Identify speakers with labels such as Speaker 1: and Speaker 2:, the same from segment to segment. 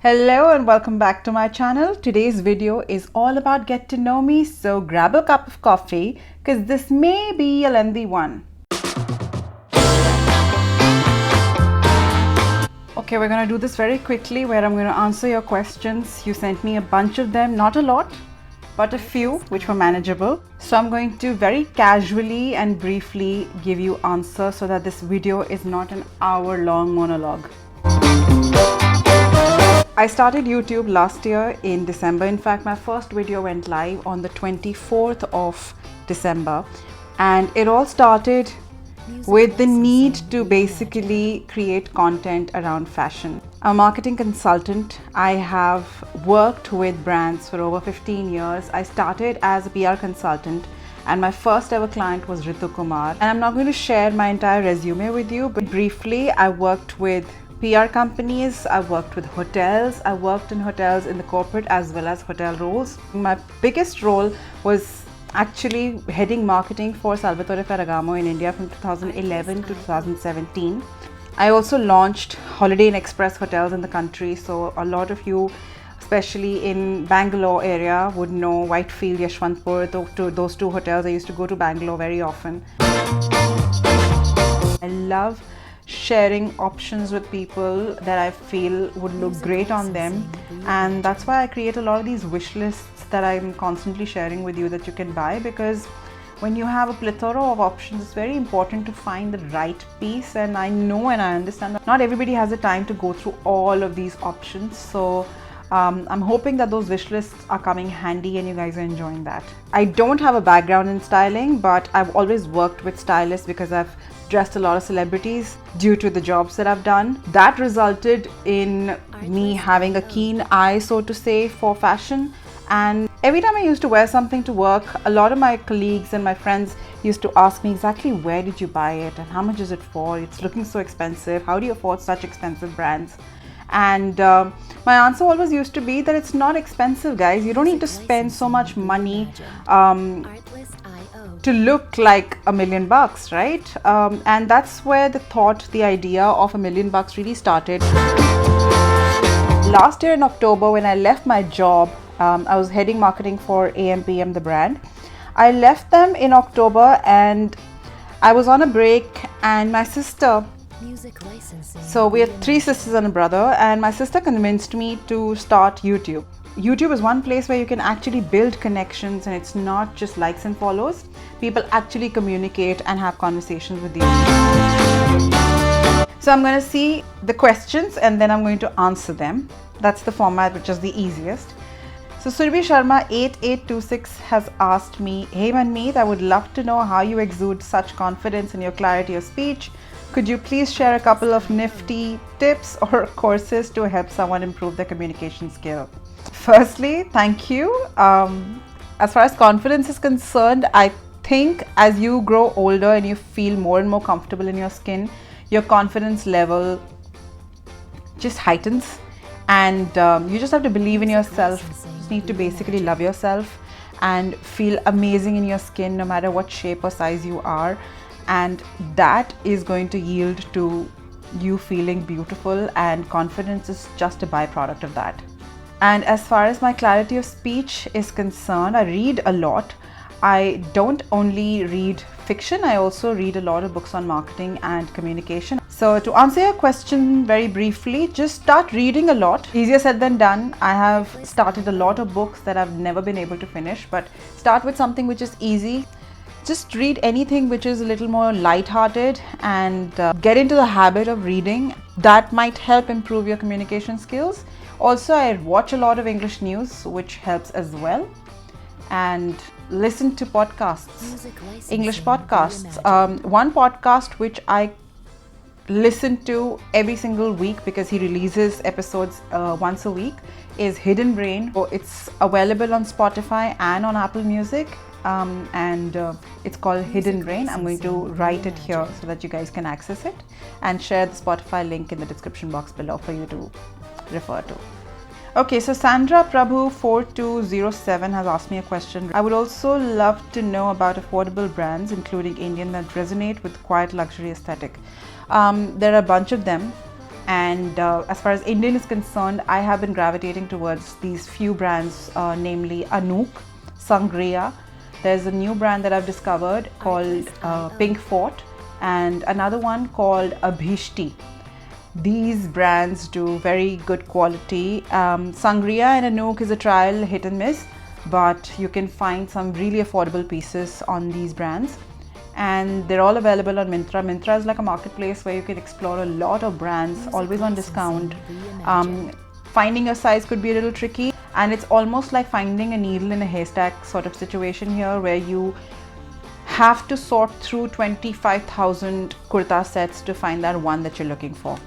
Speaker 1: Hello and welcome back to my channel. Today's video is all about get to know me, so grab a cup of coffee because this may be a lengthy one. Okay, we're going to do this very quickly where I'm going to answer your questions. You sent me a bunch of them, not a lot, but a few which were manageable. So I'm going to very casually and briefly give you answers so that this video is not an hour-long monologue. I started YouTube last year in December. In fact, my first video went live on the 24th of December. And it all started with the need to basically create content around fashion. I'm a marketing consultant. I have worked with brands for over 15 years. I started as a PR consultant and my first ever client was Ritu Kumar. And I'm not going to share my entire resume with you, but briefly, I worked with PR companies, I worked with hotels, I worked in hotels in the corporate as well as hotel roles. My biggest role was actually heading marketing for Salvatore Ferragamo in India from 2011 to 2017. I also launched Holiday Inn Express hotels in the country, so a lot of you, especially in Bangalore area, would know Whitefield, Yeshwantpur, those two hotels. I used to go to Bangalore very often. I love sharing options with people that I feel would look great on them, and that's why I create a lot of these wish lists that I'm constantly sharing with you that you can buy, because when you have a plethora of options, it's very important to find the right piece. And I know and I understand that not everybody has the time to go through all of these options, so I'm hoping that those wish lists are coming handy and you guys are enjoying that. I don't have a background in styling, but I've always worked with stylists because I've dressed a lot of celebrities due to the jobs that I've done. That resulted in me having a keen eye, so to say, for fashion. And every time I used to wear something to work, a lot of my colleagues and my friends used to ask me exactly where did you buy it and how much is it for? It's looking so expensive. How do you afford such expensive brands? And my answer always used to be that it's not expensive, guys. You don't need to spend so much money to look like $1 million, right? And that's where the idea of $1 million really started. Last year in October, when I left my job, I was heading marketing for AMPM, the brand. I left them in October and I was on a break, and my sister, so we have 3 sisters and a brother, and my sister convinced me to start YouTube. YouTube is one place where you can actually build connections, and it's not just likes and follows. People actually communicate and have conversations with you. So I'm going to see the questions and then I'm going to answer them. That's the format which is the easiest. So Surbi Sharma 8826 has asked me, hey Manmeet, I would love to know how you exude such confidence in your clarity of speech. Could you please share a couple of nifty tips or courses to help someone improve their communication skill? Firstly, thank you. As far as confidence is concerned, I think as you grow older and you feel more and more comfortable in your skin, your confidence level just heightens, and you just have to believe in yourself. You just need to basically love yourself and feel amazing in your skin no matter what shape or size you are, and that is going to yield to you feeling beautiful, and confidence is just a byproduct of that. And as far as my clarity of speech is concerned, I read a lot. I don't only read fiction, I also read a lot of books on marketing and communication. So to answer your question very briefly, just start reading a lot. Easier said than done. I have started a lot of books that I've never been able to finish, but start with something which is easy. Just read anything which is a little more light-hearted and get into the habit of reading. That might help improve your communication skills. Also, I watch a lot of English news, which helps as well. And listen to podcasts, English podcasts. One podcast which I listen to every single week because he releases episodes once a week is Hidden Brain. So it's available on Spotify and on Apple Music. It's called Hidden Brain. I'm going to write it here so that you guys can access it and share the Spotify link in the description box below for you to refer to. Okay, so Sandra Prabhu 4207 has asked me a question. I would also love to know about affordable brands, including Indian, that resonate with quiet luxury aesthetic. There are a bunch of them. And as far as Indian is concerned, I have been gravitating towards these few brands, namely Anouk, Sangria. There's a new brand that I've discovered called Pink Fort, and another one called Abhishti. These brands do very good quality. Sangria and Anouk is a trial hit and miss, but you can find some really affordable pieces on these brands, and they're all available on Myntra. Myntra is like a marketplace where you can explore a lot of brands, always on discount. Finding your size could be a little tricky, and it's almost like finding a needle in a haystack sort of situation here, where you have to sort through 25,000 kurta sets to find that one that you're looking for.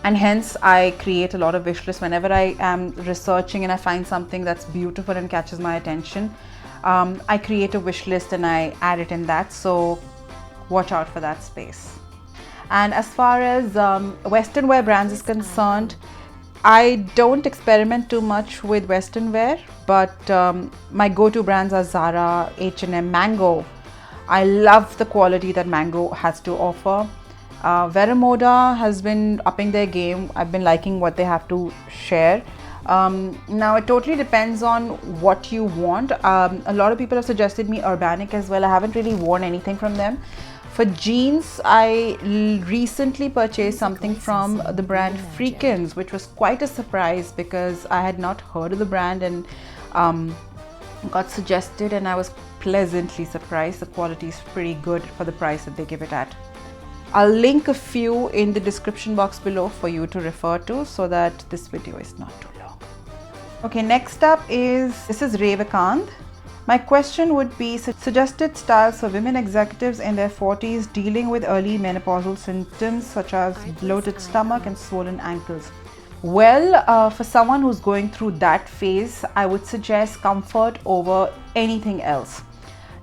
Speaker 1: And hence I create a lot of wish lists whenever I am researching and I find something that's beautiful and catches my attention. I create a wish list and I add it in that, so watch out for that space. And as far as Western wear brands is concerned, I don't experiment too much with Western wear, but my go-to brands are Zara, H&M, Mango. I love the quality that Mango has to offer. Vero Moda has been upping their game. I've been liking what they have to share. Now it totally depends on what you want. A lot of people have suggested me Urbanic as well. I haven't really worn anything from them. For jeans, I recently purchased something from the brand Freakins, which was quite a surprise because I had not heard of the brand and got suggested, and I was pleasantly surprised. The quality is pretty good for the price that they give it at. I'll link a few in the description box below for you to refer to, so that this video is not too long. Okay, next up this is Revakant. My question would be suggested styles for women executives in their 40s dealing with early menopausal symptoms such as bloated stomach and swollen ankles. Well, for someone who's going through that phase, I would suggest comfort over anything else.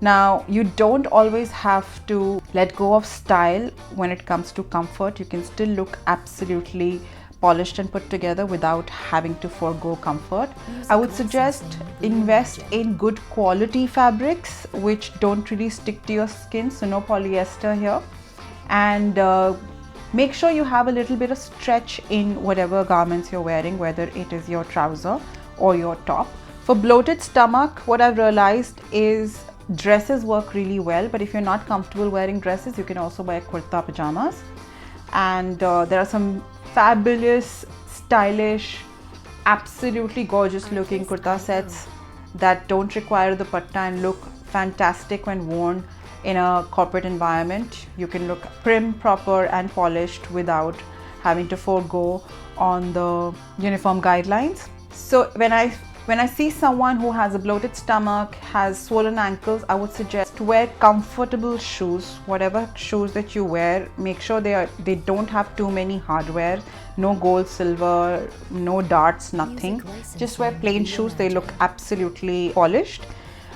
Speaker 1: Now, you don't always have to let go of style when it comes to comfort. You can still look absolutely polished and put together without having to forego comfort. I would suggest invest in good quality fabrics which don't really stick to your skin, so no polyester here. And make sure you have a little bit of stretch in whatever garments you're wearing, whether it is your trouser or your top. For bloated stomach, what I've realized is dresses work really well, but if you're not comfortable wearing dresses, you can also wear kurta pajamas. And there are some fabulous, stylish, absolutely gorgeous looking kurta sets that don't require the patta and look fantastic when worn in a corporate environment. You can look prim, proper and polished without having to forego on the uniform guidelines. So when I see someone who has a bloated stomach, has swollen ankles, I would suggest to wear comfortable shoes. Whatever shoes that you wear, make sure they don't have too many hardware, no gold, silver, no darts, nothing. Just wear plain shoes, they look absolutely polished.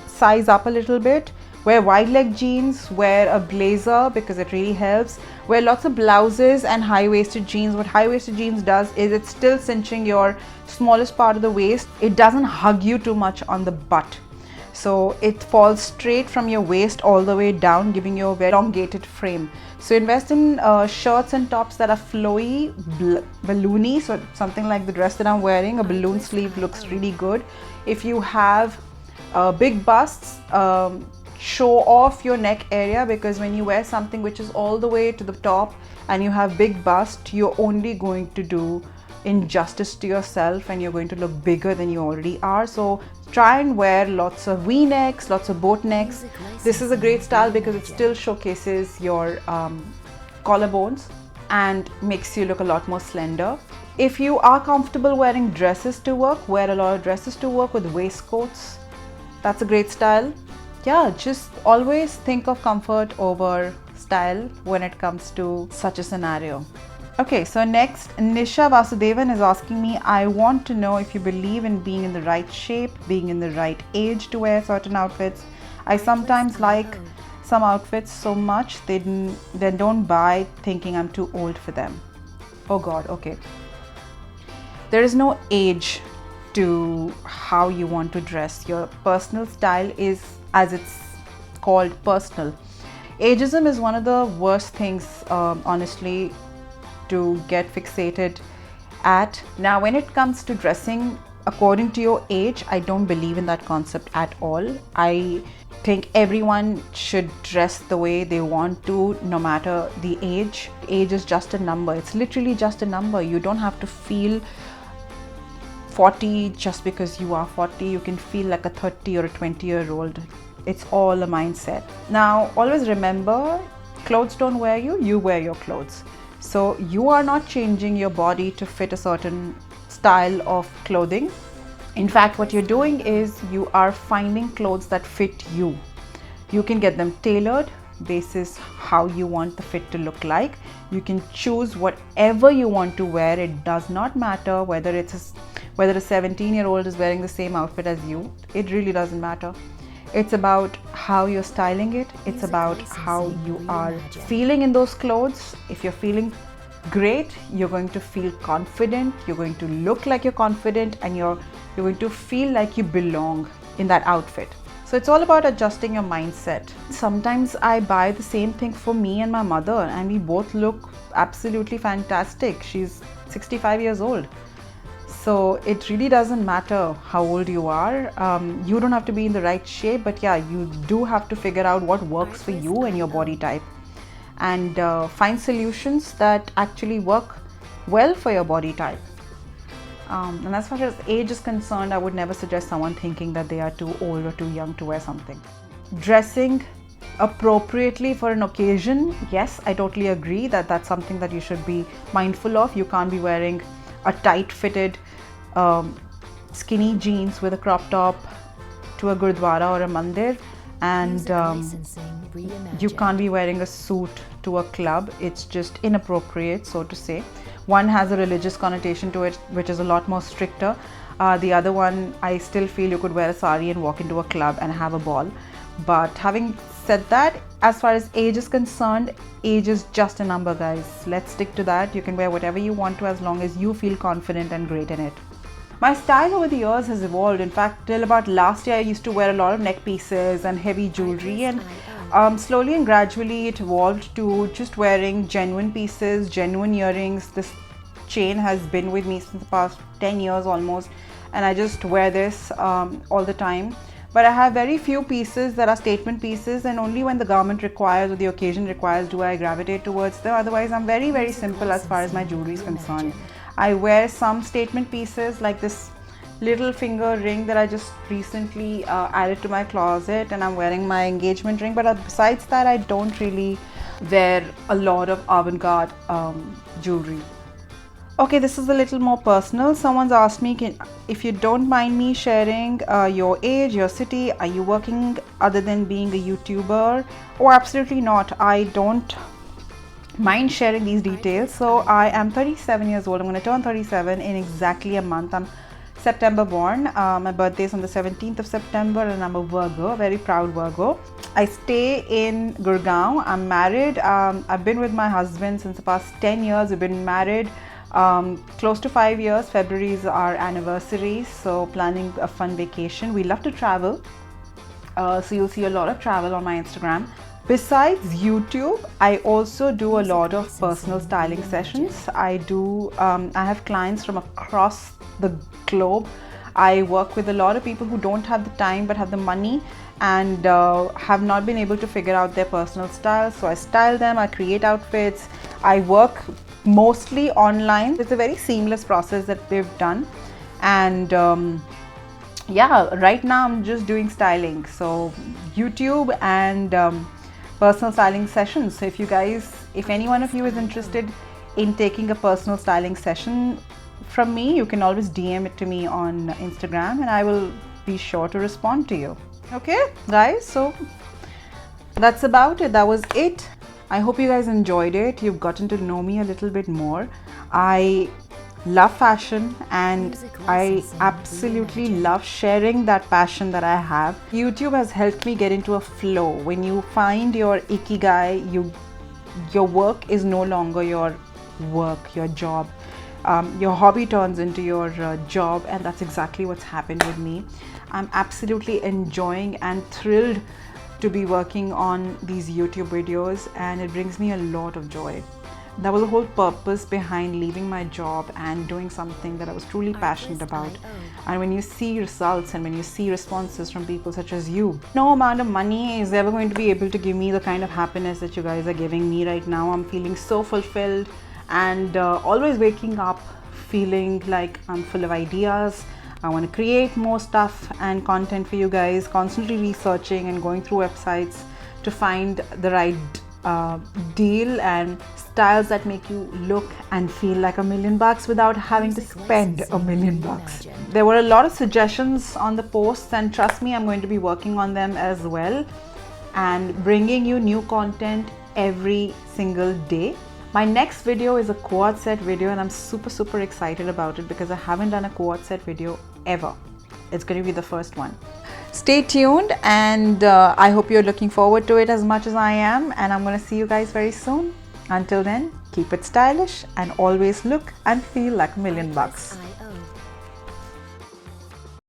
Speaker 1: Size up a little bit. Wear wide leg jeans, wear a blazer because it really helps. Wear lots of blouses and high-waisted jeans. What high-waisted jeans does is it's still cinching your smallest part of the waist. It doesn't hug you too much on the butt. So it falls straight from your waist all the way down, giving you a very elongated frame. So invest in shirts and tops that are flowy, balloony. So something like the dress that I'm wearing, a balloon sleeve looks really good. If you have big busts, show off your neck area, because when you wear something which is all the way to the top and you have big bust, you're only going to do injustice to yourself and you're going to look bigger than you already are. So try and wear lots of V-necks, lots of boat necks. This is a great style because it still showcases your collarbones and makes you look a lot more slender. If you are comfortable wearing dresses to work, wear a lot of dresses to work with waistcoats. That's a great style. Yeah, just always think of comfort over style when it comes to such a scenario. Okay, so next, Nisha Vasudevan is asking me, I want to know if you believe in being in the right shape, being in the right age to wear certain outfits. I sometimes like some outfits so much they don't buy thinking I'm too old for them. Oh God, okay. There is no age to how you want to dress. Your personal style is, as it's called, personal. Ageism is one of the worst things, honestly, to get fixated at. Now, when it comes to dressing according to your age, I don't believe in that concept at all. I think everyone should dress the way they want to, no matter the age. Age is just a number. It's literally just a number. You don't have to feel 40 just because you are 40. You can feel like a 30 or a 20-year-old. It's all a mindset. Now, always remember, clothes don't wear you, you wear your clothes. So you are not changing your body to fit a certain style of clothing. In fact, what you're doing is you are finding clothes that fit you. You can get them tailored basis how you want the fit to look like. You can choose whatever you want to wear. It does not matter whether a 17-year-old is wearing the same outfit as you. It really doesn't matter. It's about how you're styling it. It's about how you are feeling in those clothes. If you're feeling great, you're going to feel confident, you're going to look like you're confident, and you're going to feel like you belong in that outfit. So it's all about adjusting your mindset. Sometimes I buy the same thing for me and my mother, and we both look absolutely fantastic. She's 65 years old. So it really doesn't matter how old you are. You don't have to be in the right shape, but yeah, you do have to figure out what works for you and your body type, and find solutions that actually work well for your body type. And as far as age is concerned, I would never suggest someone thinking that they are too old or too young to wear something. Dressing appropriately for an occasion, yes, I totally agree that that's something that you should be mindful of. You can't be wearing a tight-fitted skinny jeans with a crop top to a gurdwara or a mandir, and you can't be wearing a suit to a club. It's just inappropriate, so to say. One has a religious connotation to it, which is a lot more stricter. The other one, I still feel you could wear a sari and walk into a club and have a ball. But having said that, as far as age is concerned, age is just a number, guys. Let's stick to that. You can wear whatever you want to as long as you feel confident and great in it. My style over the years has evolved. In fact, till about last year, I used to wear a lot of neck pieces and heavy jewelry, and slowly and gradually it evolved to just wearing genuine pieces, genuine earrings. This chain has been with me since the past 10 years almost, and I just wear this all the time. But I have very few pieces that are statement pieces, and only when the garment requires or the occasion requires do I gravitate towards them. Otherwise, I'm very, very simple as far as my jewelry is concerned. I wear some statement pieces like this little finger ring that I just recently added to my closet, and I'm wearing my engagement ring. But besides that, I don't really wear a lot of avant-garde jewelry. Okay, this is a little more personal. Someone's asked me, if you don't mind me sharing your age, your city, are you working other than being a YouTuber? Oh, absolutely not. I don't mind sharing these details. So I am 37 years old. I'm going to turn 37 in exactly a month. I'm September born. My birthday is on the 17th of September, and I'm a Virgo, a very proud Virgo. I stay in Gurgaon. I'm married. I've been with my husband since the past 10 years. We've been married close to 5 years. February is our anniversary, so planning a fun vacation. We love to travel, so you'll see a lot of travel on my Instagram. Besides YouTube, I also do a lot of personal styling sessions. I have clients from across the globe. I work with a lot of people who don't have the time but have the money and have not been able to figure out their personal style. So I style them, I create outfits, I work mostly online. It's a very seamless process that we've done, and yeah, right now I'm just doing styling. So YouTube and personal styling sessions. So if any one of you is interested in taking a personal styling session from me, you can always DM it to me on Instagram, and I will be sure to respond to you. Okay guys, so that's about it. That was it. I hope you guys enjoyed it. You've gotten to know me a little bit more. I love fashion, and I absolutely love sharing that passion that I have. YouTube has helped me get into a flow. When you find your ikigai, your work is no longer your work, your job. Your hobby turns into your job, and that's exactly what's happened with me. I'm absolutely enjoying and thrilled to be working on these YouTube videos, and it brings me a lot of joy. That was the whole purpose behind leaving my job and doing something that I was truly passionate about. And when you see results and when you see responses from people such as you, no amount of money is ever going to be able to give me the kind of happiness that you guys are giving me right now. I'm feeling so fulfilled and always waking up feeling like I'm full of ideas. I want to create more stuff and content for you guys, constantly researching and going through websites to find the right deal and styles that make you look and feel like $1 million without having to spend $1 million. There were a lot of suggestions on the posts, and trust me, I'm going to be working on them as well and bringing you new content every single day. My next video is a quad set video, and I'm super excited about it because I haven't done a quad set video ever. It's going to be the first one. Stay tuned, and I hope you're looking forward to it as much as I am, and I'm going to see you guys very soon. Until then, keep it stylish and always look and feel like $1 million.